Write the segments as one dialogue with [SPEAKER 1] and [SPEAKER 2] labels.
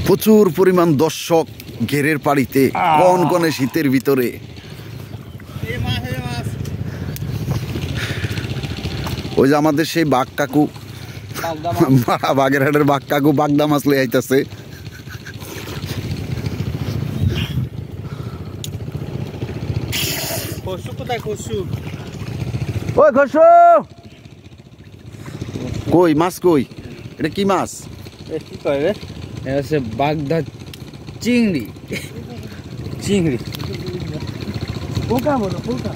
[SPEAKER 1] প্রচুর পরিমাণ দর্শক ঘেরের পাড়িতে কনকনে শীতের ভিতরে। ওই যে আমাদের সেই বাঘ কাকু, বাগেরহাটের বাঘ কাকু বাগদা মাছ লই আইতাছে। ওই খসু কই মাছ কই? এটা কি মাছ?
[SPEAKER 2] কি কয় রে? এটা হচ্ছে বাগদা চিংড়ি। চিংড়ি পোকা বলো, পোকা।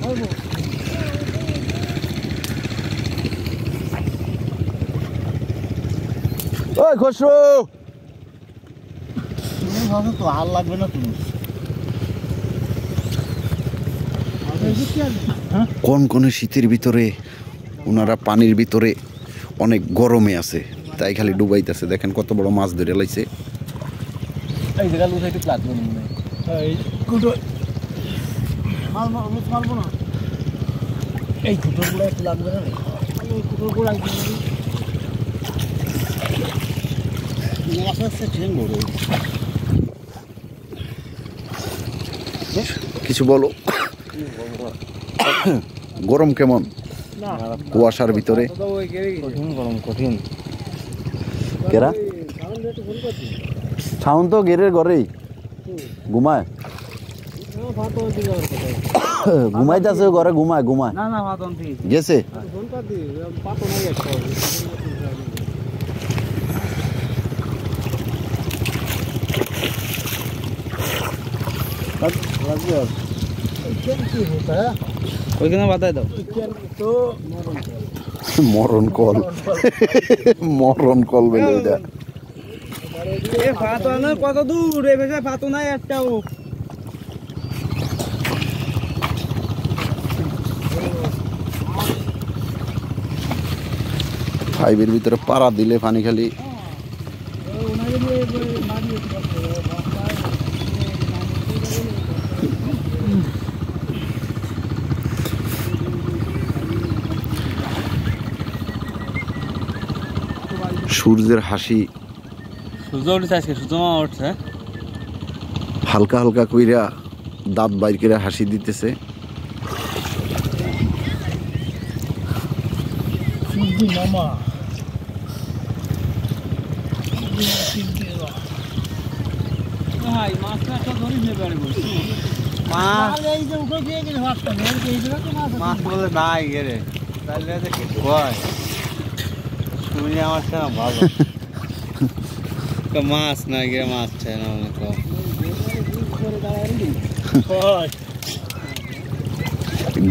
[SPEAKER 1] ওই খসরু
[SPEAKER 2] তো হাল লাগবে না তুমি।
[SPEAKER 1] কনকনে শীতের ভিতরে ওনারা পানির ভিতরে অনেক গরমে আছে, তাই খালি ডুবাইতেছে। দেখেন কত বড় মাছ ধরে লাইছে।
[SPEAKER 2] এই জায়গা লুথাইতে প্লাট বনি মনে এই কুটো মারবো না। এই কুটোগুলো একটু লাগবে না? এই কুটোগুলো লাগবে না। মাছ আছে ট্রেন বড়।
[SPEAKER 1] কিছু বলো। গরম কেমন? কুয়াশার ভিতরে
[SPEAKER 2] গরম কঠিন।
[SPEAKER 1] কেরা ছাউন তো গেরের ঘরেই ঘুমায়, ঘুমাইতেছে ঘরে, ঘুমায় ঘুমায় গেছে।
[SPEAKER 2] ওইখানে বাতায় দাও।
[SPEAKER 1] মরণ কল, মরণ কল বলে ওইটা।
[SPEAKER 2] কত দূর ফাতো নাই একটাও।
[SPEAKER 1] পাইপের ভিতরে পাড়া দিলে পানি খালি সূর্যের হাসি।
[SPEAKER 2] সূর্য উঠেছে আজকে, সূর্য মামা উঠছে।
[SPEAKER 1] হালকা হালকা কইরা দাঁত বাইর করে হাসি দিতেছে।
[SPEAKER 2] মামা মাছ বলে নাই গেরে তাহলে আমার ভালো মাছ না গিয়ে মাছ চাই না অনেক।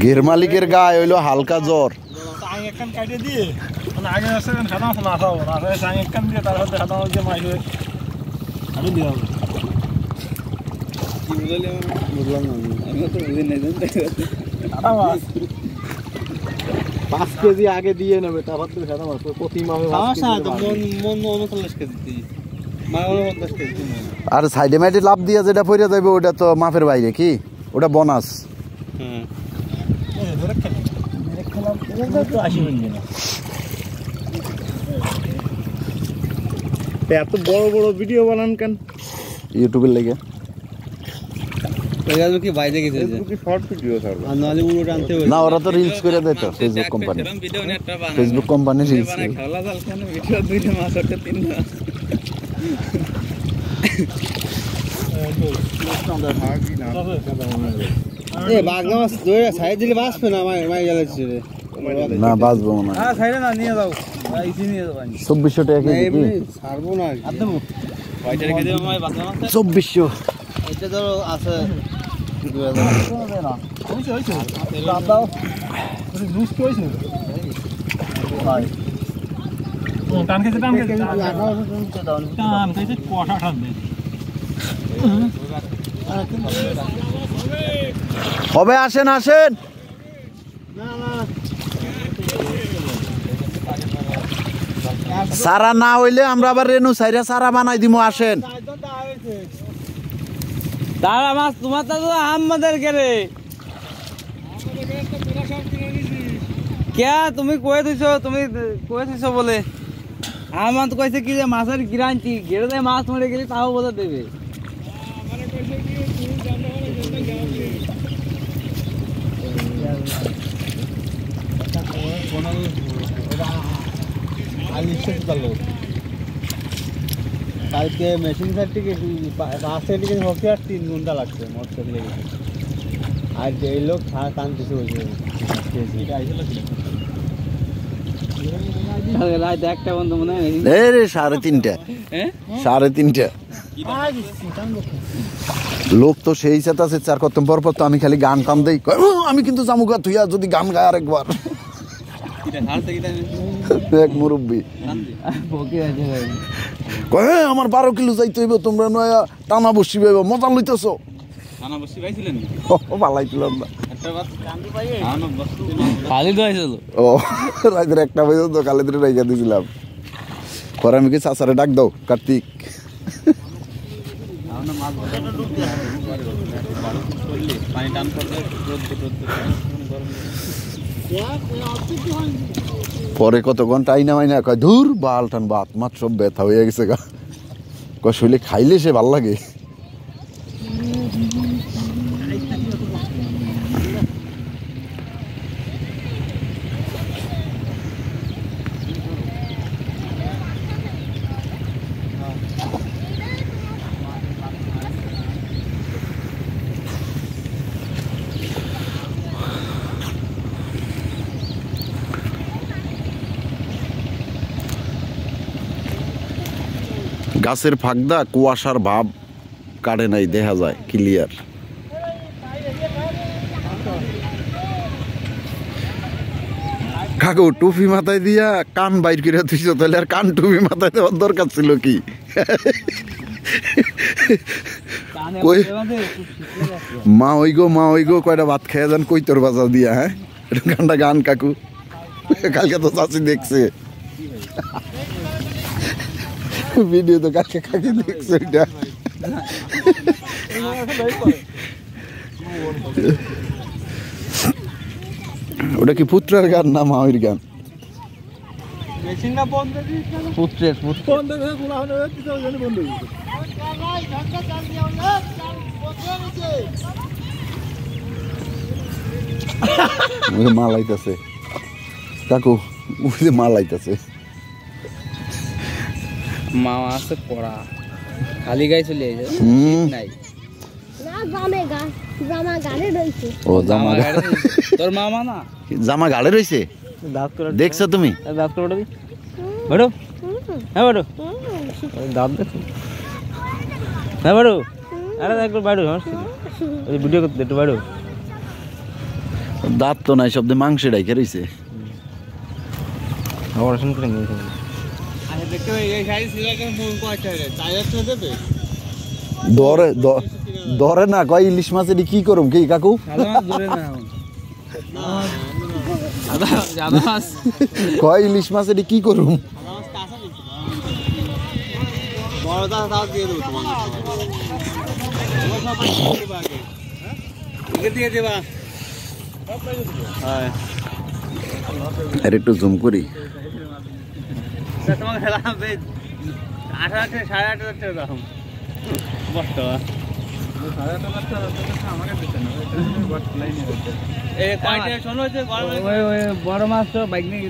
[SPEAKER 1] ঘের মালিকের গায়ে হইলো হালকা জ্বর।
[SPEAKER 2] পাঁচ কেজি আগে দিয়ে নেবে, তারপর তুমি সাদা মাছ প্রতি মামে 39 কেজি
[SPEAKER 1] আর সাইডে মাইডে লাভ দিয়া যেটা পড়ে যাবে ওটা তো মাপের বাইরে, কি ওটা বোনাস।
[SPEAKER 2] এত বড় বড় ভিডিও বানান কেন?
[SPEAKER 1] ইউটিউবের লেগে
[SPEAKER 2] কি বাইরে গেছে শর্ট ভিডিও ছাড়বে আর নালে উড়ো আনতে হবে
[SPEAKER 1] না, ওরা তো রিলস করে দেয় তো। Facebook company, Facebook company reels করে।
[SPEAKER 2] খাওয়া জাল কেন ভিডিও দুইটা মাছ একটা তিনটা এ বাগদা মাছ ধরে সাইড দিলে বাঁচবে না, মাই জ্বালাচ্ছে রে
[SPEAKER 1] না বাঁচবো না।
[SPEAKER 2] হ্যাঁ সাইডে না নিয়ে যাও, ইসি নিয়ে যাও।
[SPEAKER 1] 2400 টাকা কেজি কি
[SPEAKER 2] ছাড়বো না একদম। কয়টা রেখে দেব মাই বাগদা মাছ?
[SPEAKER 1] 2400।
[SPEAKER 2] এটা ধরো আছে 2000 না হইছে হইছে দাও পুরো লুজ কইছে ভাই। টান খেতে টান খেতে টান খেতে কোটা টান দে
[SPEAKER 1] হবে। আসেন আসেন।
[SPEAKER 2] না না
[SPEAKER 1] সারা না হইলে আমরা আবার রেনু সাইরা সারা বানাই দিমু আসেন
[SPEAKER 3] তারা মাছ তোমার তো আমাদের কেরে কে তুমি কয়ে দিছো বলে আমার তো কইছে কি যে মাছের গ্যারান্টি গেড়ে দেয় মাছ মরে গেলে তাও বলে দেবে
[SPEAKER 2] কালকে মেশিন সাইড থেকে 5 থেকে হকি আর 3 ঘন্টা লাগছে মোটর লেগে আর এই লোক কানতেছে হয়েছে
[SPEAKER 3] রাত একটা বন্ধু মনে হয়
[SPEAKER 1] রে 3:30
[SPEAKER 3] হ্যাঁ
[SPEAKER 1] 3:30 লোক তো সেই সাথে আছে 4 কত পর তো আমি খালি গান কাম দেই আমি কিন্তু জামুগা তুইয়া যদি গান গায় আরেকবার এক মুরব্বী কয় আমার 12 কিলো যাইতে হইব তোমরা নয়া টানা বসি পাইব মজা লইতেছো
[SPEAKER 3] টানা বসি পাইছিলেন
[SPEAKER 1] ও পালাইছিলাম না
[SPEAKER 3] একটা বাত কান্দি পাইয়ে খালি দইছিল
[SPEAKER 1] ও রাতের 1টা বাজে তো কালে ধরে রাইখা দিছিলাম পরে আমি কি চাচারে ডাক দাও কার্তিক
[SPEAKER 3] পানি টান করলে
[SPEAKER 1] পরে কত ঘন্টা আইনা মাইনা কয় ধুর বাল টান বাত মাত সব ব্যথা হয়ে গেছে গা কয় শৈলে খাইলে সে ভাল লাগে গাছের ফাঁকদা কুয়াশার ভাব কাটে নাই দেখা যায় ক্লিয়ার কাকু টুপি মাথায় দিয়া কান বাইর করে তুইছো তাহলে আর কান টুপি মাথায় দেওয়ার দরকার ছিল কি কই মা ওই গো কয়টা ভাত খেয়ে যান কই তোর বাজার দিয়া হ্যাঁ গানটা গান কাকু কালকে তো চাচি দেখছে ভিডিও তো কাকে কাকে দেখছো এটা ওটা কি পুত্রের গান না মায়ের গান
[SPEAKER 3] পুত্রের
[SPEAKER 1] মা লাইতেছে কাকু মা লাইতেছে
[SPEAKER 3] মামা আছে পড়া খালি গায়ে চলে যাইছে নাই
[SPEAKER 4] না জামা গালে রইছে
[SPEAKER 1] ও জামা
[SPEAKER 3] তোর মামা না
[SPEAKER 1] জামা গালে রইছে
[SPEAKER 3] দাঁত করে
[SPEAKER 1] দেখছো তুমি
[SPEAKER 3] দাঁত করে দিবি বড় হ্যাঁ বড় দাঁত দেখো হ্যাঁ বড় আরে একবার বাড়ো ওই ভিডিও করতে একটু বাড়ো
[SPEAKER 1] দাঁত তো নাই শব্দে মাংস ডাইকে রইছে
[SPEAKER 3] অপারেশন করে নিয়েছে
[SPEAKER 1] ধরে না কয় ইলিশ মাছ এটি কি করুম কি কাকু কয় ইলিশ মাছ এটি কি করুম আর একটু জুম করি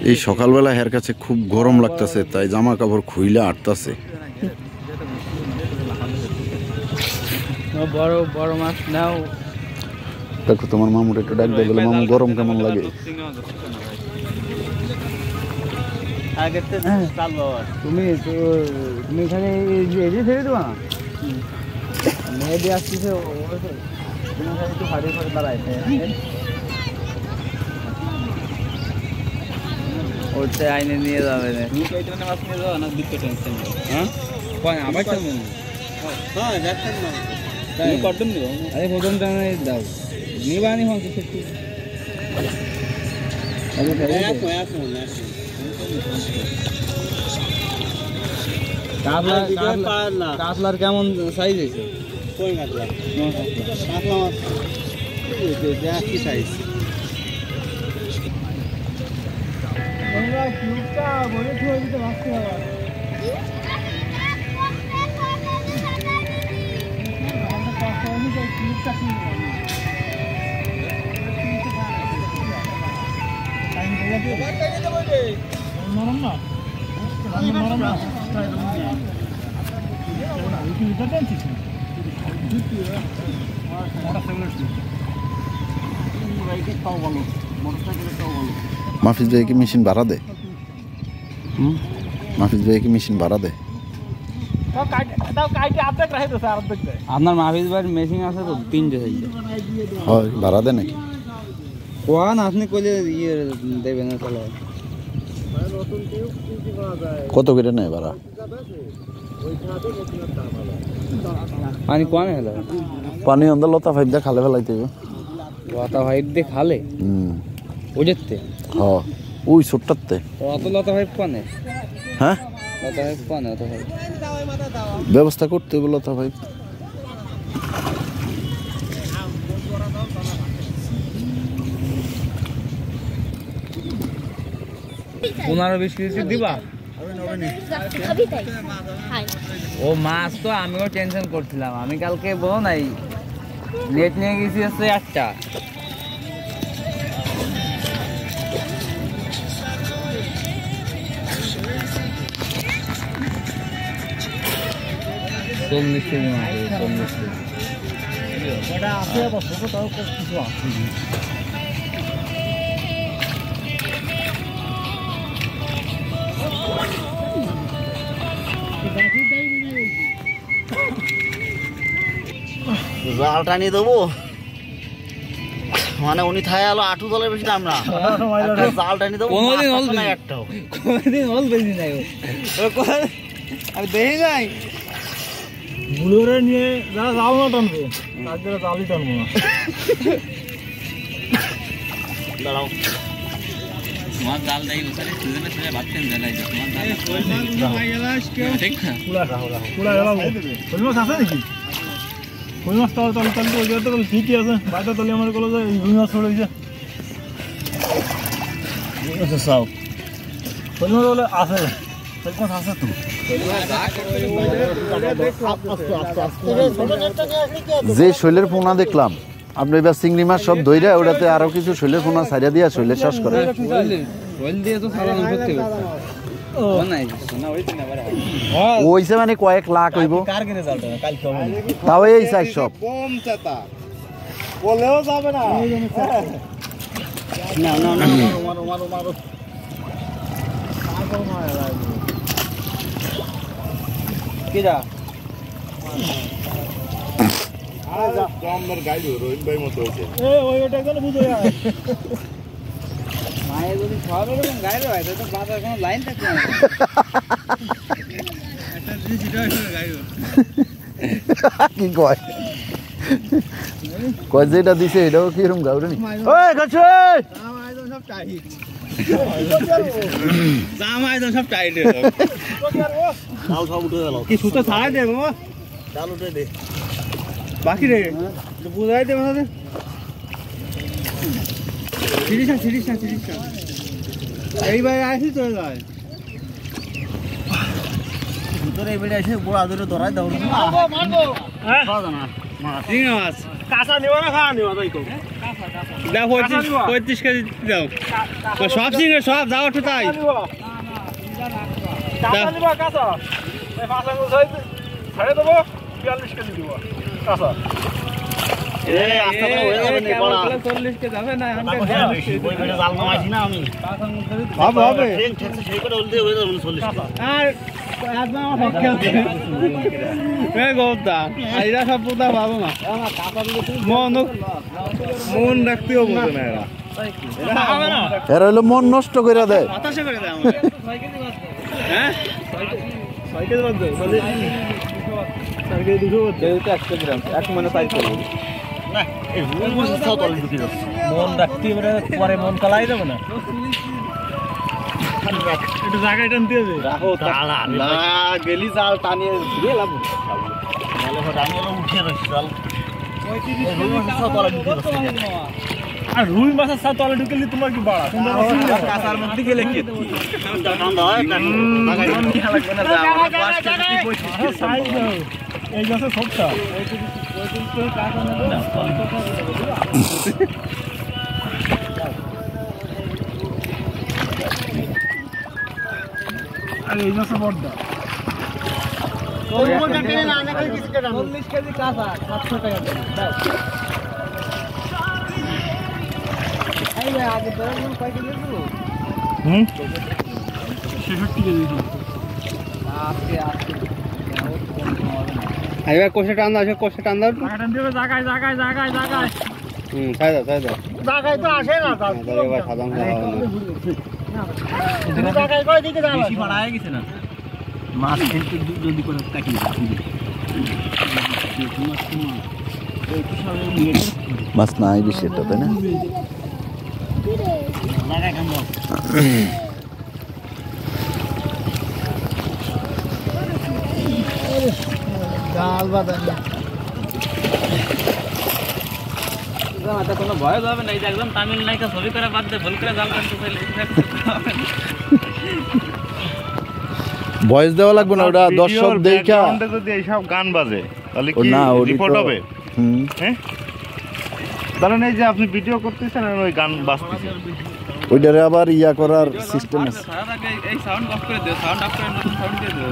[SPEAKER 1] এই সকালবেলা হের কাছে খুব গরম লাগতেছে তাই জামা কাপড় খুইলা আটতাছে
[SPEAKER 3] বড় বড় মাছ নাও
[SPEAKER 1] দেখো তোমার মামুর একটু ডাক দিয়ে বলে মামু গরম কেমন লাগে
[SPEAKER 3] তুমি এখানে ছেড়ে দেবা না মেয়েদের আসতেছে একটু ফাড়ি ফাড়ি দাঁড়াইছে ওইটা আইনে নিয়ে যাবে না মাছ নিয়ে যাওয়া না দিতে টেনশন হ্যাঁ আমার কেমন কটন দিব আরে প্রথম টানে দাও নিবানি হচ্ছে সত্যি কাতলার কেমন সাইজ হয়েছে?
[SPEAKER 2] কই কাতলা? কাতলা মাছ কি সাইজ? কিউবটা বলে থুয়ে দিতে ভাবছি আবার। নরম না নরম না
[SPEAKER 1] মাহফিজ ভাই কি মেশিন ভাড়া দেয়? মাহফিজ ভাই কি মেশিন ভাড়া দেয়?
[SPEAKER 3] আপনার মাহফিজ ভাইয়ের মেশিন আছে তো 3টে সাইজে।
[SPEAKER 1] হয় ভাড়া দেয় নাকি?
[SPEAKER 3] কোয়ান আপনি কইলে ইয়ে দেবেন না তাহলে।
[SPEAKER 1] কত করে নেয় ভাড়া?
[SPEAKER 3] পানি কোয়ান হলো?
[SPEAKER 1] পানি অন্দর লতা ফাইভ দিয়ে খালে ফেলাইতে হবে।
[SPEAKER 3] লতা ভাইব দিয়ে খালে? ওই যেতে?
[SPEAKER 1] হ্যাঁ ওই ছোট্টাতে।
[SPEAKER 3] অত লতা ভাইব কোয়ানে?
[SPEAKER 1] হ্যাঁ
[SPEAKER 3] লতা ভাইব কোয়ানে? অত ভাইব
[SPEAKER 1] ব্যবস্থা করতে হবে লতা ভাই।
[SPEAKER 3] 15-20 কেজি দিবা? ও মাছ তো আমিও টেনশন করছিলাম। আমি কালকে বলো নাই নেট নিয়ে গেছি হচ্ছে 8টা। চল্লিশ কেজি মাছ, 40 কেজি।
[SPEAKER 2] জাল টানিয়ে দেবো মানে উনি থায় আলো আটু দলের বেশি দাম না। জাল টানিয়ে দেবো একটাও
[SPEAKER 3] কোনদিন হল বেশি নাই। আমি দেখি যাই
[SPEAKER 2] বুলোরে নিয়ে যারা জাল না টানবে তাদের জালই টানবো না। দাঁড়াও
[SPEAKER 3] তোমার জাল দেই ওখানে সুজনে সুজনে ভাবছেন জানাই যে তোমার জাল ঠিক না?
[SPEAKER 2] পুরা গেলাম কই মাছ আছে নাকি? কই মাছ তো তাহলে তাহলে ওই জায়গাটা তো ঠিকই আছে। বাইরে তাহলে আমার কল যে রুই মাছ ছড়ে দিয়েছে। আচ্ছা সাও কই মাছ বলে আছে কই মাছ আছে তো
[SPEAKER 1] যে শৈলের পোনা দেখলাম আপনি এবার চিংড়ি মাছ সব ধইরা ওটাতে আরো কিছু শৈলের পোনা ছাড়িয়া দিয়া শৈলের চাষ করে।
[SPEAKER 3] শৈল দিয়ে তো চালানো করতে হবে।
[SPEAKER 1] ওইসে মানে কয়েক লাখ হইব। তাও এই চাই সব
[SPEAKER 2] বলেও যাবে না। না না না মারো মারো মারো
[SPEAKER 3] কি যা মায়ের যদি সব এরকম গাইলে হয় তো বাজার কোনো লাইন থাকবে না।
[SPEAKER 1] কি কয় কয় যেটা দিছে এটাও কি এরকম গাউরে নি? ওই গছে
[SPEAKER 2] সব টাইট
[SPEAKER 3] জামাই তো সব টাইট
[SPEAKER 2] চাল সব উঠে গেল।
[SPEAKER 3] কি সুতো ছাড়াই দে বাবা,
[SPEAKER 2] চাল উঠে দে
[SPEAKER 3] বাকি রে বুঝাই দে আমাদের। সিরিজ না এইবার আসি চলে যায়
[SPEAKER 2] ভিতরে এবারে এসে গোড়া ধরে ধরাই দাও।
[SPEAKER 3] মাছ কাঁচা নিব না খাওয়া নিব তাই তো দাও 35 কেজি দাও সব সিঙ্গে সব যাও একটু তাই
[SPEAKER 2] কাঁচা ছেড়ে দেবো 42 কেজি দিব কাঁচা। মন রাখতেও বোঝে না এরা।
[SPEAKER 1] এরা হইলো মন নষ্ট করে দেয়।
[SPEAKER 2] মন রাখতে পরে মন কালাই যাবে না। একটু জায়গায় টানতে হবে রাখো না গেলি জাল টানিয়ে দিয়ে লাভ নালে আমি উঠে রইছি জাল আর রুই মাছের সাথে তলে ঢুকলি তোমার কি বাড়া কাঁচার মধ্যে গেলে কি এই গাছে সবটা আরে এই মাছ বড়টা 40 কেজি কাঁচা 700 টাকা দাও এই ভাই আগে তো কয় কেজি দিল 66 কেজি দিল আজকে
[SPEAKER 3] আইবা কোষে টান দাও কোষে টান দাও
[SPEAKER 2] টান দিবে জায়গায়
[SPEAKER 3] খাই দাও
[SPEAKER 2] জায়গায় তো আসে না
[SPEAKER 3] তাহলে এবার সাধারণ
[SPEAKER 2] জায়গায় কয় দিকে যাবে বেশি বাড়া হয়ে গেছে না মাছ কিন্তু যদি করে কাটি
[SPEAKER 1] মাছ নাই বেশি এটা তাই না
[SPEAKER 2] লাগাই কাম দাও জাল বাঁধান
[SPEAKER 3] মাথা কোনো ভয় যাবে না এই যে একদম তামিল নায়িকা ছবি করে বাদ দে ভুল করে জাল টানতে চাইলে
[SPEAKER 1] ভয়েস দেওয়া লাগবে না ওটা দর্শক দেখা
[SPEAKER 5] যদি এইসব গান বাজে তাহলে কি
[SPEAKER 1] না
[SPEAKER 5] রিপোর্ট হবে
[SPEAKER 1] হুম
[SPEAKER 5] হ্যাঁ তাহলে এই যে আপনি ভিডিও করতেছেন আর ওই গান বাজতেছে
[SPEAKER 1] ওইটারে আবার ইয়া করার সিস্টেম আছে
[SPEAKER 3] এই সাউন্ড অফ করে দিও সাউন্ড অফ করে নতুন সাউন্ড দিয়ে দিও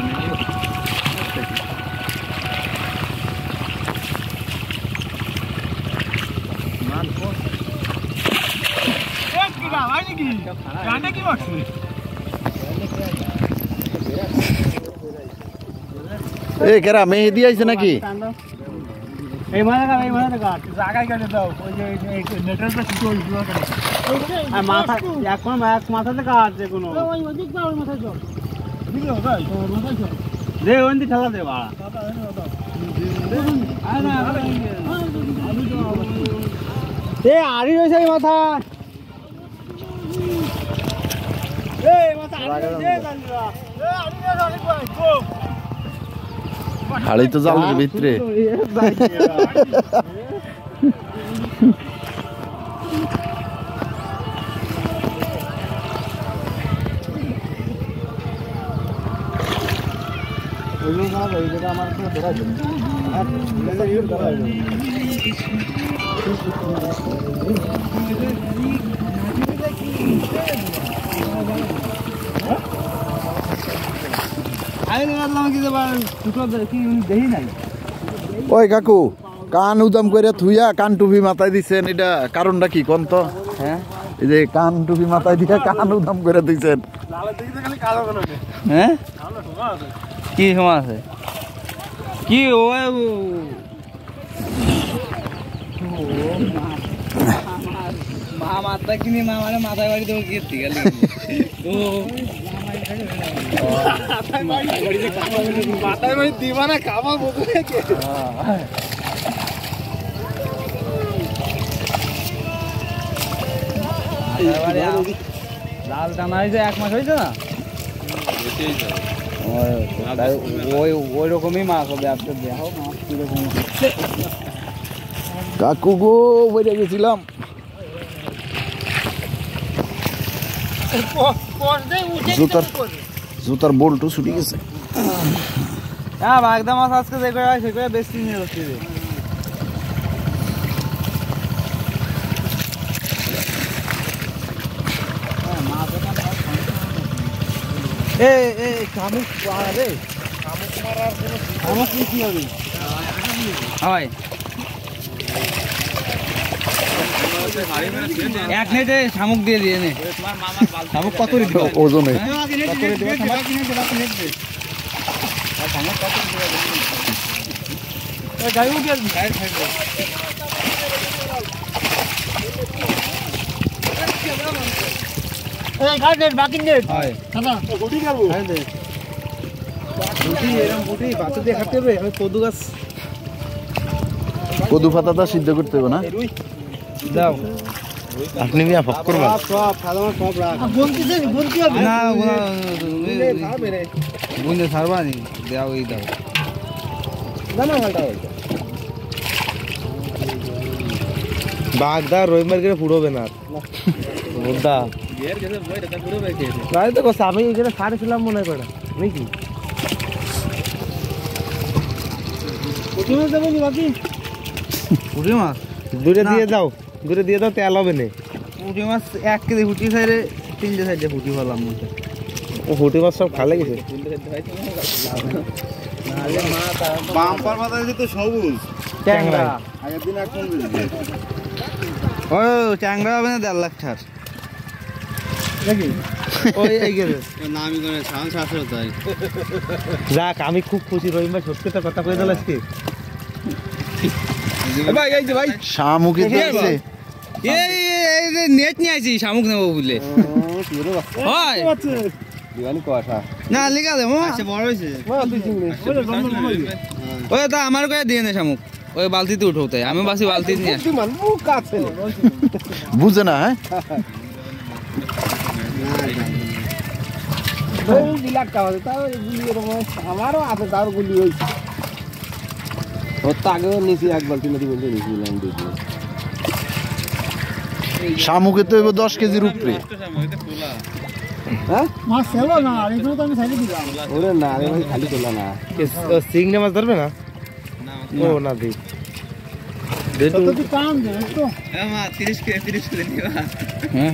[SPEAKER 1] এ কেরা মেহেদি আইছে নাকি
[SPEAKER 2] এই মানে কাট জায়গায় কাটে দাও ওই যে নেটওয়ার্কটা কিছু হইছিল আর মাথা এখন মাথাতে কাট যে কোনো ওই ওদিক দাও ওই মাথায় দাও দিলো ভাই মাথায় দাও দে ওন্দি ঠেলা দে বাড়া এ আড়ি রইছে মাথা এই মাথা আড়ি রইছে জানরা এ আড়ি রইছে অনেক ভাই গো
[SPEAKER 1] হাড়ি তো জালের ভিতরে
[SPEAKER 2] আমার ধরা
[SPEAKER 1] ওই কাকু কান উদাম করে থুইয়া কান টুপি মাথায় দিছেন এটা কারণটা কি কোন তো
[SPEAKER 3] হ্যাঁ
[SPEAKER 1] এই যে কান টুপি মাথায় দিয়া কান উদাম করে দিছেন
[SPEAKER 3] হ্যাঁ কি সময় আছে কি ও মা মাথা কিনে মা মানে মাথায় বাড়ি দেবো গিয়ে ঠিক আছে
[SPEAKER 2] মাথায় মানে দিবা না খাবা বলতে
[SPEAKER 3] লাল টানা হয়েছে 1 মাস হয়েছে না ওই রকমই মাছ হবে আপনি দেখো মাছ কিরকম
[SPEAKER 1] কাকু গো বইরে গেছিলাম জুতার বোল্টু ছুটি গেছে
[SPEAKER 3] হ্যাঁ বাগদা মাছ আজকে যে করে সে করে বেশি নিয়ে যাচ্ছে
[SPEAKER 2] শামুক মারা রে শামুক মারার কোনো শামুক কি হবে
[SPEAKER 3] হয় এক নেটে শামুক দিয়ে দিয়ে নে শামুক কত দিবে
[SPEAKER 1] ওজনে
[SPEAKER 2] বাকি নেট গুটি খাবো গুটি এরকম গুটি বাচ্চা দিয়ে খাতে হবে কদু গাছ
[SPEAKER 1] কদু পাতাটা সিদ্ধ করতে হবে না
[SPEAKER 3] দাও
[SPEAKER 5] আপনি মিয়া ফক করবেন
[SPEAKER 2] সব সাধারণ সব রাখ বলতে হবে
[SPEAKER 3] না বুঝতে ছাড়বা নি দাও এই দাও
[SPEAKER 2] জানা গালটা হইছে
[SPEAKER 5] বাগদা রই মার্কেটে ফুড়বে না মুদ্দা
[SPEAKER 3] এর কাছে বইটা তা পুরো বাইকে
[SPEAKER 5] তাই তো কস আমি এখানে ছাড়ছিলাম মনে করে নাকি
[SPEAKER 2] পুঁটি মাছ দেবো নি বাকি
[SPEAKER 3] পুঁটি মাছ
[SPEAKER 5] দূরে দিয়ে দাও তেল হবে না
[SPEAKER 3] পুঁটি মাছ 1 কেজি পুঁটি সাইডে 3 সাইডে পুঁটি হলাম মধ্যে
[SPEAKER 5] ও হুটি মাছ সব খালে গেছে
[SPEAKER 2] বাম্পার মাথা তো সবুজ
[SPEAKER 5] ট্যাংরা
[SPEAKER 2] আগের দিন এক কোন দিতে
[SPEAKER 3] ও চ্যাংড়া হবে না 1.5 লাখ ছাড়
[SPEAKER 2] দেখি
[SPEAKER 5] ওই এই গেছে
[SPEAKER 3] নামি করে সাউন্ড শাসর তাই
[SPEAKER 5] যাক আমি খুব খুশি রহিম ভাই সত্যি তো কথা কয়ে দিল আজকে
[SPEAKER 3] ভাই এই যে ভাই
[SPEAKER 1] শামুকে দেখছে
[SPEAKER 3] এই যে নেট নিয়ে আইছি শামুক নেব বলে হয়
[SPEAKER 2] দিওয়ানি কোয়াটা
[SPEAKER 3] না লিখা দে মো আচ্ছা বড় হইছে
[SPEAKER 2] তুই চিংড়ি
[SPEAKER 3] ওই তা আমার কয়ে দিয়ে নে শামুক ওই বালতিতে উঠাওতে আমি বাসি বালতি নিয়ে
[SPEAKER 2] তুই মান মুখ কাছে
[SPEAKER 1] বুঝে না হ্যাঁ
[SPEAKER 2] ওই বিলাক কা হবে তাও গুলি এরকম আমারও আছে তার গুলি হইছে ওর তো আগেও নিচে একবার তিন দিন বলতে নিয়েছিলাম দেখি
[SPEAKER 1] শামুকে তো 10 কেজির উপরে
[SPEAKER 2] হ্যাঁ মাছ ছিল না এগুলো তো আমি সাইডে দিলাম ওরে না রে ভাই খালি তোলা না
[SPEAKER 5] সিংড়া মাছ ধরবে না ও না দি
[SPEAKER 2] কত কি কাম দে তো
[SPEAKER 3] মা 30 কেজি নিবা হ্যাঁ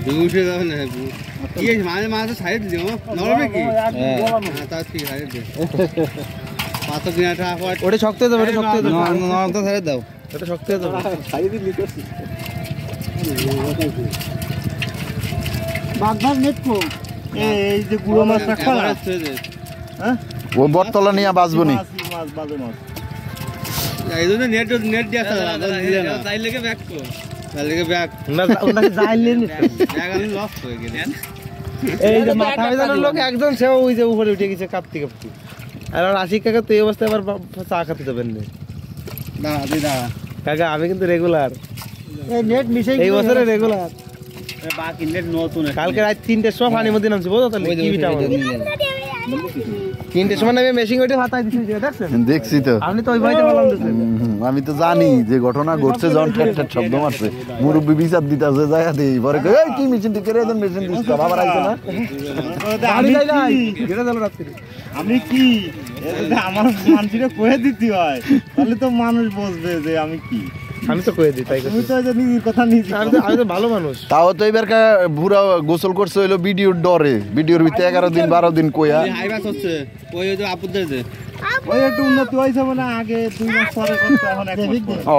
[SPEAKER 3] দুউঠে যাবে না কি এই মাঝে সাইড দিও নরবে কি হ্যাঁ তা ঠিক সাইড দে পাঁচ দিনটা হয়
[SPEAKER 5] ওটা শক্ত হয়ে যাবে ওটা শক্ত হয়ে যাবে
[SPEAKER 3] নরম তো সাইড দাও
[SPEAKER 5] ওটা শক্ত হয়ে যাবে
[SPEAKER 2] সাইডে দিলি করছি বাগদার নেট কো এই যে গুড়ো মাছ রাখা হ্যাঁ
[SPEAKER 1] ও বটতলা নিয়ে বাঁচবো নি
[SPEAKER 2] মাছ বাজে মাছ
[SPEAKER 3] এই জন্য নেট দিয়া না চাই লেগে ব্যাক কো চাই লেগে ব্যাক
[SPEAKER 5] না ওনাকে যাইলেন
[SPEAKER 3] ব্যাক আমি লস হয়ে গেল
[SPEAKER 5] এই যে মাথা বেজানোর লোক একজন সেও ওই যে উপরে উঠে গেছে কাঁপতে কাঁপতে আর আশিক কাকা তো এই অবস্থায় আবার চা খেতে দেবেন না
[SPEAKER 3] না দিদা
[SPEAKER 5] কাকা আমি কিন্তু রেগুলার
[SPEAKER 2] এই নেট মিশে
[SPEAKER 5] এই বছরে রেগুলার
[SPEAKER 3] বাকি নেট নতুন
[SPEAKER 5] কালকে রাত 3টের সময় পানির মধ্যে নামছি বুঝো তাহলে কি বিটা 3টের সময় নামে মেশিং ওইটা হাতায় দিছি দেখছেন
[SPEAKER 1] দেখছি তো
[SPEAKER 5] আপনি তো ওই ভাইতে বললাম দেখছেন
[SPEAKER 1] আমি তো জানি যে ঘটনা ঘটছে যখন ঠেট ঠেট শব্দ মারছে মুরব্বি বিচার দিতেছে যায় দেই পরে কই এই কি মেশিন ঠিক করে দেন মেশিন দিছ বাবা আইছে না
[SPEAKER 5] আমি যাই নাই গেলে চলো রাত্রি
[SPEAKER 2] আমি কি আমার মানুষকে কয়ে দিতে হয় তাহলে তো মানুষ বুঝবে যে আমি কি
[SPEAKER 5] আমি তো কয়ে দিই তাই
[SPEAKER 2] তুমি তো যে নিজের কথা নিজে
[SPEAKER 5] আমি তো ভালো মানুষ
[SPEAKER 1] তাও তো এবার বুড়া গোসল করছে হইলো ভিডিওর ডরে ভিডিওর ভিতরে 11 দিন 12 দিন কইয়া
[SPEAKER 3] হাইবাস হচ্ছে ওই যে আপুদের যে
[SPEAKER 2] ওই একটু উন্নতি হইছে মানে আগে 2 মাস পরে করতে এখন 1 মাস পরে
[SPEAKER 1] ও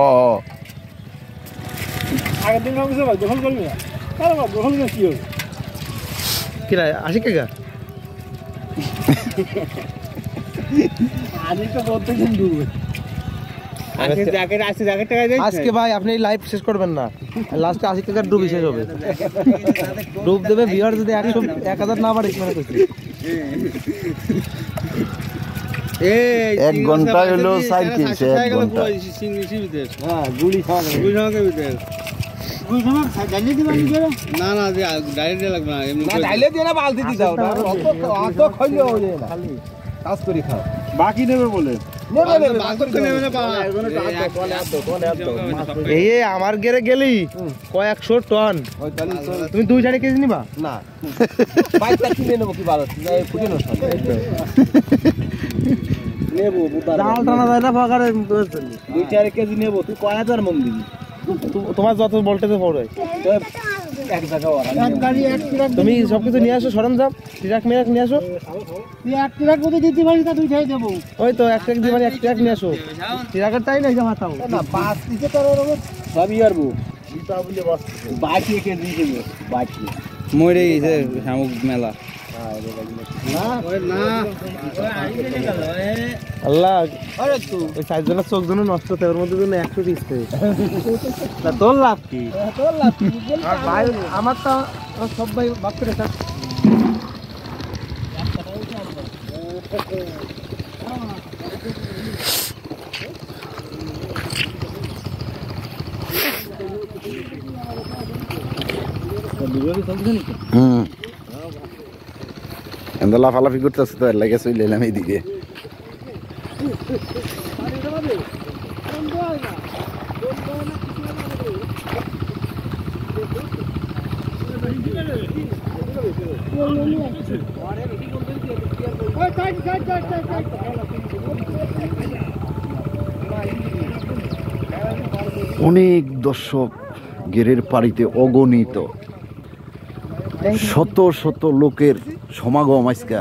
[SPEAKER 2] আগের দিন হবে ভাই দখল করবি না আরে বাবা দখল করে কি হবে
[SPEAKER 5] কি রে আশিক কাকা
[SPEAKER 2] আজ তো প্রত্যেকদিন ডুবে
[SPEAKER 5] আজকে ভাই আপনি লাইভ শেষ করবেন না লাস্টে আশিক কাকার ডুব শেষ হবে ডুব দেবে ভিউয়ার যদি 1000 না বাড়ে মানে কইছি
[SPEAKER 3] এই
[SPEAKER 1] 1 ঘন্টা হলো সাইকেল সে 1 ঘন্টা
[SPEAKER 2] হ্যাঁ গুলি খাওয়া
[SPEAKER 3] গুলি খাওয়া ভিতরে
[SPEAKER 2] গুলি খাওয়া জানি দিবা কি করে
[SPEAKER 3] না না ডাইরেক্ট লাগবে না এমনি
[SPEAKER 2] না ডাইলে দিয়ে না বালতি দি দাও অত খাইলে হবে না খালি কাজ করি খাও বাকি নেবে বলে
[SPEAKER 5] এই আমার গেরে গেলি কয়েকশো টন তুমি 2-4 কেজি নিবা
[SPEAKER 2] না বাইকটা কিনে নেবো কি ভালো ফুটে নষ্ট নেবো
[SPEAKER 5] ডাল টানা যায় না ফাঁকারে
[SPEAKER 2] 2-4 কেজি নেবো তুই কয় হাজার মন দিবি
[SPEAKER 5] তোমার যত ভোল্টেজে পড়ে
[SPEAKER 2] এক জায়গা এক গাড়ি এক ট্রাক
[SPEAKER 5] তুমি সবকিছু নিয়ে আসো সরঞ্জাম ট্রাক নিয়ে আসো
[SPEAKER 2] তুই এক ট্রাক মতো দিতে পারিস না তুই খাই দেবো
[SPEAKER 5] ওই তো এক ট্রাক দিবানি এক ট্রাক নিয়ে আসো ট্রাকের টাই না জামা তাও
[SPEAKER 2] না পাঁচ দিতে তোর ওরকম সবই আরবো দিতা বলে বস বাকি কেজি দেবে বাকি
[SPEAKER 3] মরে গেছে শামুক মেলা
[SPEAKER 2] না
[SPEAKER 3] না
[SPEAKER 5] আল্লাহ
[SPEAKER 2] আরে তুই
[SPEAKER 5] ওই 4 জনের চোখ জন্য নষ্ট হতে ওর মধ্যে জন্য 100 পিস তা তোর লাভ কি
[SPEAKER 2] তোর লাভ কি
[SPEAKER 5] আর ভাই আমার তো সব ভাই বাপ করে থাক
[SPEAKER 1] এন্দা লাফালাফি করতেছে তো এর লাগে চলে এলাম এইদিকে। অনেক দর্শক গেরের পাড়িতে, অগণিত শত শত লোকের সমাগম আজকা।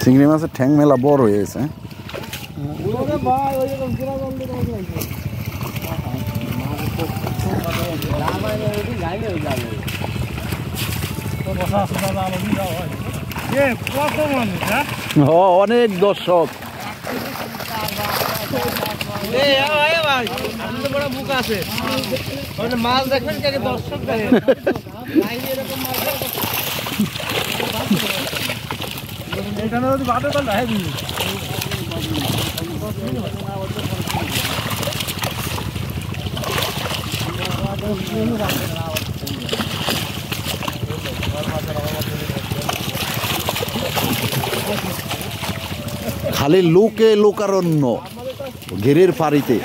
[SPEAKER 1] চিংড়ি মাছের ঠ্যাং মেলা বড় হয়েছে। অনেক দর্শক।
[SPEAKER 5] মাছ দেখবেন দর্শক এখানে যদি ভাতে তো নাই
[SPEAKER 1] খালি লোকে লোকারণ্য ঘেরের পাড়িতে।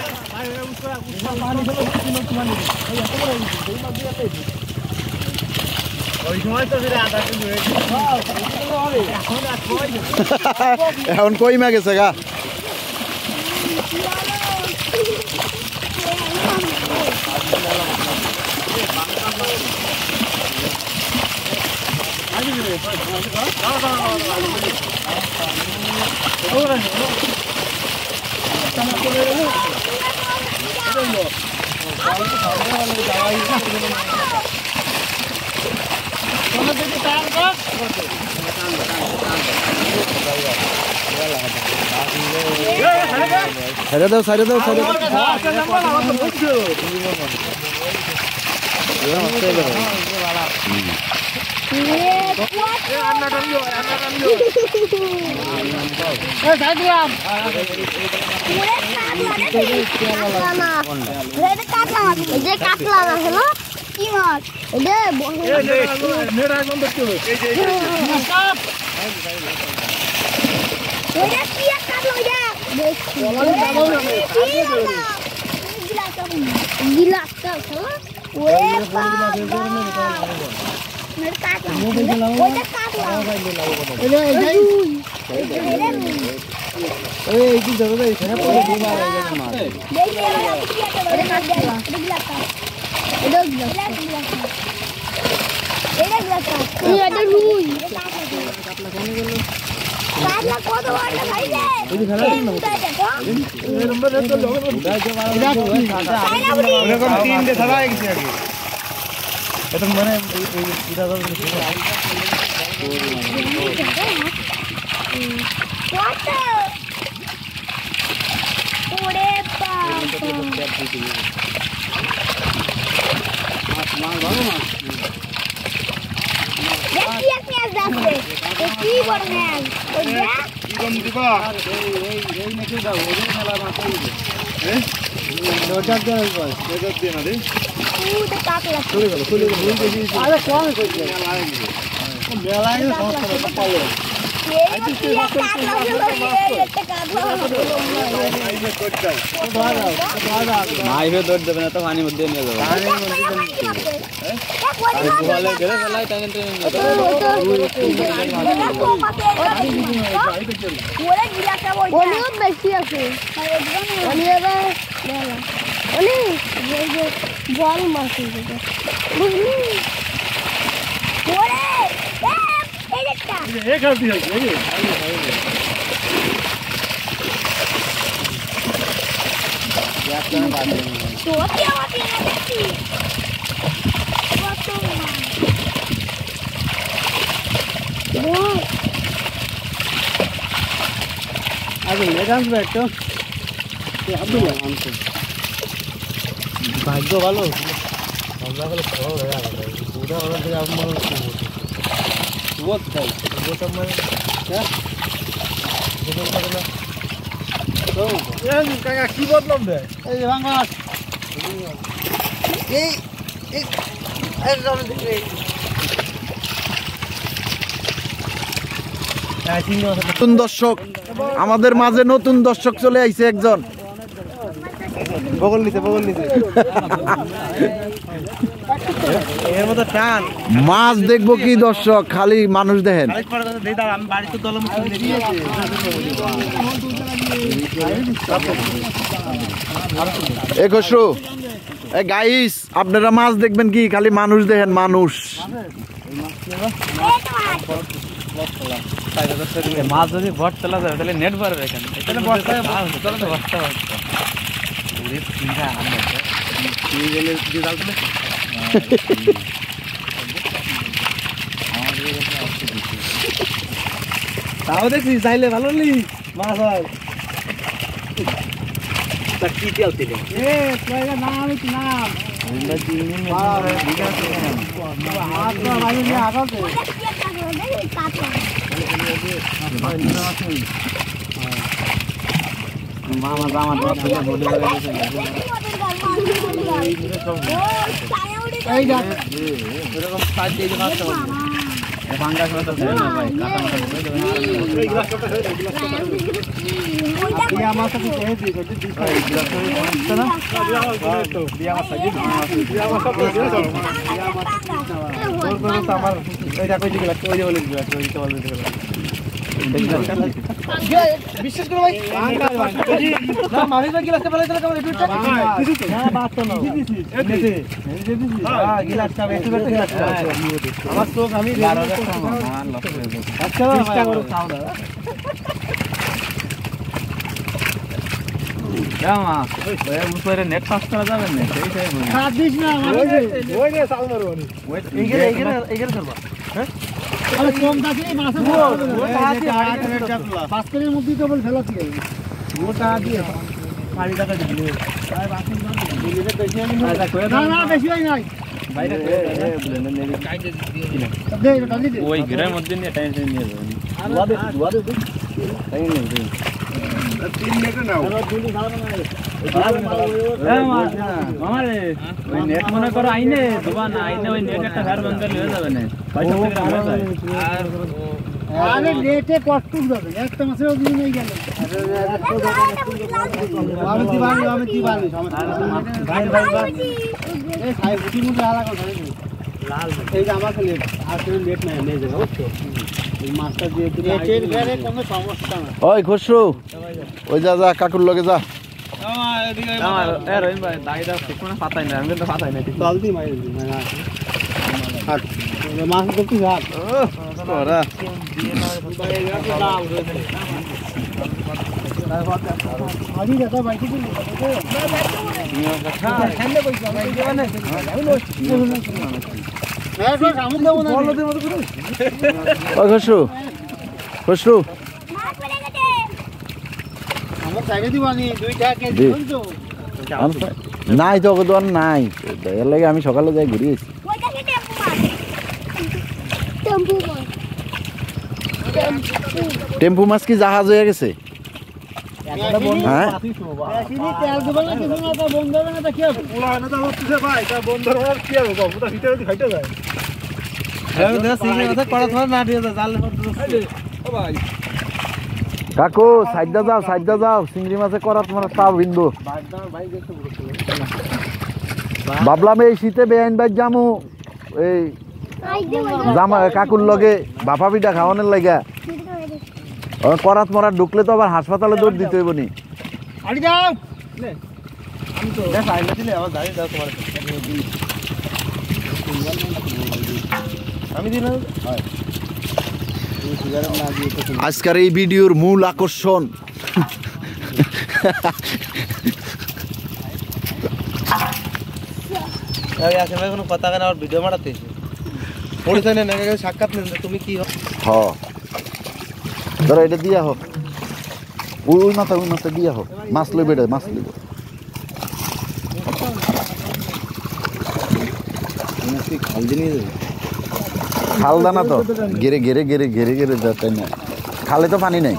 [SPEAKER 1] এখন কই মা গেছে গা? ছেড়ে দাও ছেড়ে দাও ছেড়ে দাও।
[SPEAKER 2] ভাগ্য ভালো কি বদলাম রে এই যে ভাঙা
[SPEAKER 1] নতুন দর্শক আমাদের মাঝে নতুন দর্শক চলে আইছে একজন
[SPEAKER 5] বগল নিতে এর মতো টান
[SPEAKER 1] মাছ দেখবো কি দর্শক খালি মানুষ দেখেন
[SPEAKER 5] আমি বাড়িতে দলম
[SPEAKER 1] এ খসরু এ গাইস আপনারা মাছ দেখবেন কি খালি মানুষ দেখেন মানুষ
[SPEAKER 5] মাছ যদি ভট চলা যায় তাহলে নেট ভরে রাখেন এখানে বস্তা তাও দেখছি চাইলে ভালো নি মাছ হয় কি চলতে বিশ্বাস করো ভাই মামির গিলাসটা ফেলে দিলে কেমন একটু না বাত তো না হ্যাঁ গিলাসটা বেশি করতে গিলাসটা আমার চোখ আমি আচ্ছা চেষ্টা করো খাও না জামা ওই উপরে নেট পাস করা যাবে না সেইটাই বলি খাদ দিস না ওই রে সাল মারো ওই এইখানে করবা হ্যাঁ আরে কম দাসি মাছ ওটা আছে 8 মিনিট কাটলা 5 মিনিটের মধ্যে তো বল ফেলাছি ওটা দিয়ে 40 টাকা দিলে ভাই বাকি দিলে বেশি আমি না বেশি হয় নাই বাইরে ব্লেন্ডার নেবে কাইতে দিলে দে এটা দিলে ওই ঘরের মধ্যে নিয়ে টেনশন নিয়ে যাবে দুয়া দে তাই নেই 3 মিনিট নাও দিলি খাওয়া না আমারে ওই নেট মনে করো আইনে দুবা না আইনে ওই নেট একটা ঘর বন্ধ হয়ে যাবে না পয়সা থেকে হয়ে যায় আর আরে নেটে কষ্ট যাবে একটা মাসেও দিন হয়ে গেল আমি দিবানি ভাই এই খাই বুটি মুখে আলা কথা লাল এই যে আমাকে নেট আর তুমি নেট নাই নিয়ে যাবে বুঝছো এই মাছটা দিয়ে নেটের ঘরে কোনো সমস্যা না
[SPEAKER 1] ওই খসরু ওই যা কাকুর লগে যা
[SPEAKER 5] আমার এ রহিম ভাই দাইদা কোন পাতাই না আমি তো পাতাই না
[SPEAKER 2] জলদি মাইর দি না হাট মাছ করতে হাট
[SPEAKER 5] ওরা
[SPEAKER 2] আদি দাদা বাইকে দিন হ্যাঁ সামনে কইছো আমি দেবানে হ্যাঁ তো সামনে দেব না বলদের মত করে
[SPEAKER 1] ওই খসরু
[SPEAKER 4] মাছ পড়ে গেছে
[SPEAKER 2] আমার সাইডে দিবানি দুইটা কেজি বলছো
[SPEAKER 1] নাই তো দোকান নাই এর লাগে আমি সকালে যাই ঘুরে এসেছি
[SPEAKER 4] ওইটা কি টেম্পু মাছ
[SPEAKER 1] টেম্পু মাছ কি জাহাজ হয়ে গেছে হ্যাঁ
[SPEAKER 2] চিনি তেল দেব না কিছু না তো বন্ধ হবে না তো কি হবে পোলা না তো হচ্ছে ভাই তা বন্ধ হওয়ার কি হবে কবুতর ভিতরে দি খাইতে যায়
[SPEAKER 5] হ্যাঁ দাদা সিঙ্গি কথা করা থা না দিয়ে জাল ও ভাই
[SPEAKER 1] কাকু সাইডা যাও চিংড়ি মাছে করা তোমার তাও বিন্দু ভাবলাম এই শীতে বেআইন বাইর জামু এই জামা কাকুর লগে বাপা পিঠা খাওয়ানোর লাগা করাত মরা ঢুকলে তো আবার হাসপাতালে দৌড় দিতে হইব নি
[SPEAKER 2] আড়ি যাও
[SPEAKER 5] আমি তো দেখ আইলে দিলে আবার দাঁড়িয়ে দাও তোমার আমি দিলাম
[SPEAKER 1] আজকের এই ভিডিওর মূল আকর্ষণ
[SPEAKER 3] ভাই আসে ভাই কোনো কথা কেন আর ভিডিও বানাতে পরিচয় নেন আগে সাক্ষাৎ নেন তুমি কি
[SPEAKER 1] হ্যাঁ ধরো এটা দিয়া হোক ওই মাথা দিয়া হোক মাছ লইবে এটা মাছ লইবে খাল দানা তো গেরে তাই না খালে তো পানি নেই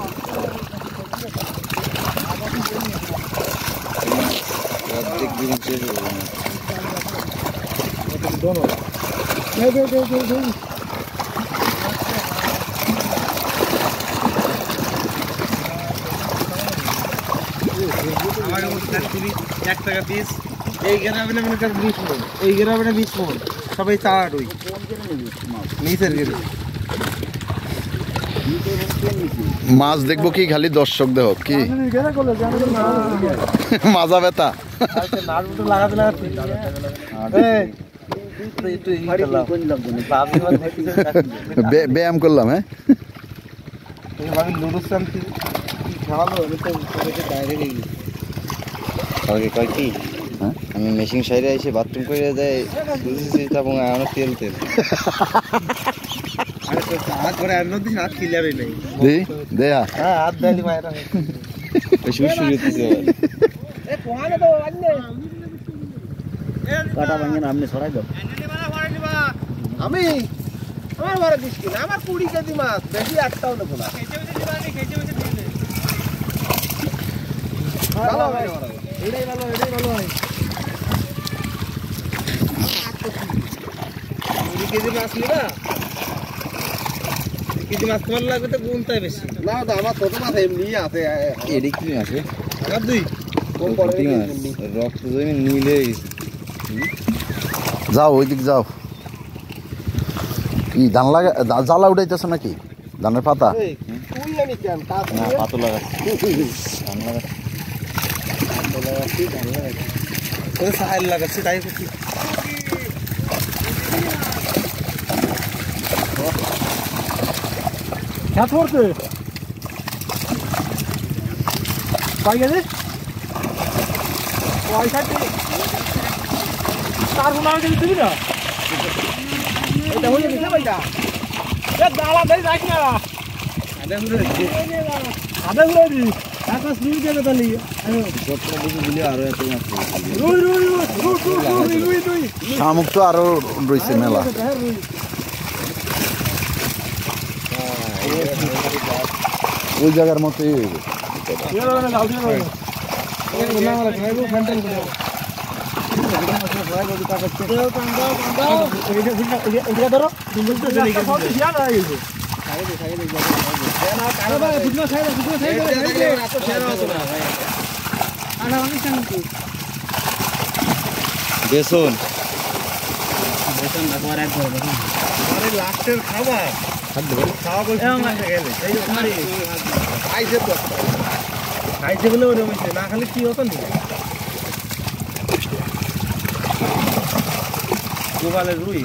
[SPEAKER 3] এক টাকা পিস এই গ্রামে মনে করেন 20 মণ এই গ্রামে 20 মণ সবাই চাট ওই নিচের গেলে
[SPEAKER 1] মাছ দেখবো কি খালি দর্শক দেহ কি মাজা ব্যথা ব্যায়াম করলাম হ্যাঁ
[SPEAKER 3] আমি মেশিন সাইডে এসে বাথরুম করে দেয় বুঝেছি এবং আমার তেল আমি আমার 12 কিলো আমার 20 কেজি মাছ বেশি একটাও নেবো না ভালো হয় এটাই ভালো হয় 20 কেজি মাছ নিবা কেজি মাছ তোমার লাগবে তো গুনতে বেশি না আমার ছোট মাছ এমনি আছে এডি কি আছে আর দুই কোন পড়ে রক্ত জমি নিলে
[SPEAKER 1] যাও ওইদিক যাও কি ধান লাগা জ্বালা উঠাইতেছে নাকি ধানের পাতা
[SPEAKER 3] পাতা লাগাচ্ছি তাই করছি
[SPEAKER 1] শামুক তো আরো রয়েছে মেলা ওই জায়গার মতোই
[SPEAKER 3] বেসন
[SPEAKER 2] লাস্টের খাবার খাওয়া বলছে খাইছে বলে ওরে হয়েছে না খালি কি হতো না গোপালের রুই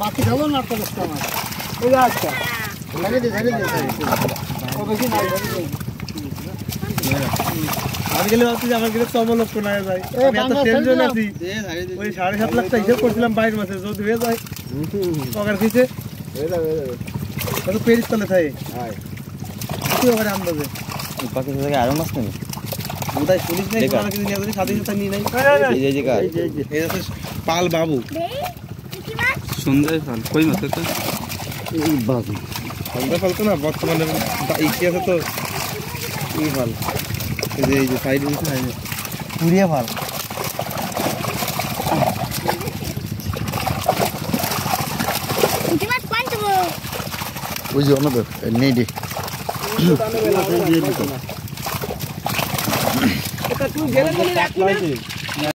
[SPEAKER 2] বাকি খাবো না আচ্ছা আমি গেলে ভাবছি আমার গেলে সমলক্ষ না যায় আমি এত টেনশন আছি ওই 7.5 লাখ টাকা হিসাব করছিলাম 22 মাসে যদি হয়ে যায় পকেট দিতে পেরিস তলে থাকে তুই ওখানে আন্দাজে
[SPEAKER 3] পাখি থেকে আরো মাছ নেই
[SPEAKER 2] কোথায় পুলিশ নেই কোনো কিছু নিয়ে যদি সাথে সাথে নিয়ে নাই এই যে পাল বাবু
[SPEAKER 3] সুন্দর ফল কই মাছ তো
[SPEAKER 2] বাবু সুন্দর ফল তো না বর্তমানে ইকি আছে তো এই ফল এই যে সাইড দিছে না পুরিয়া ফল
[SPEAKER 1] ওই যে অন্য নেই দে
[SPEAKER 2] এটা তুই গেলে বলে রাখবি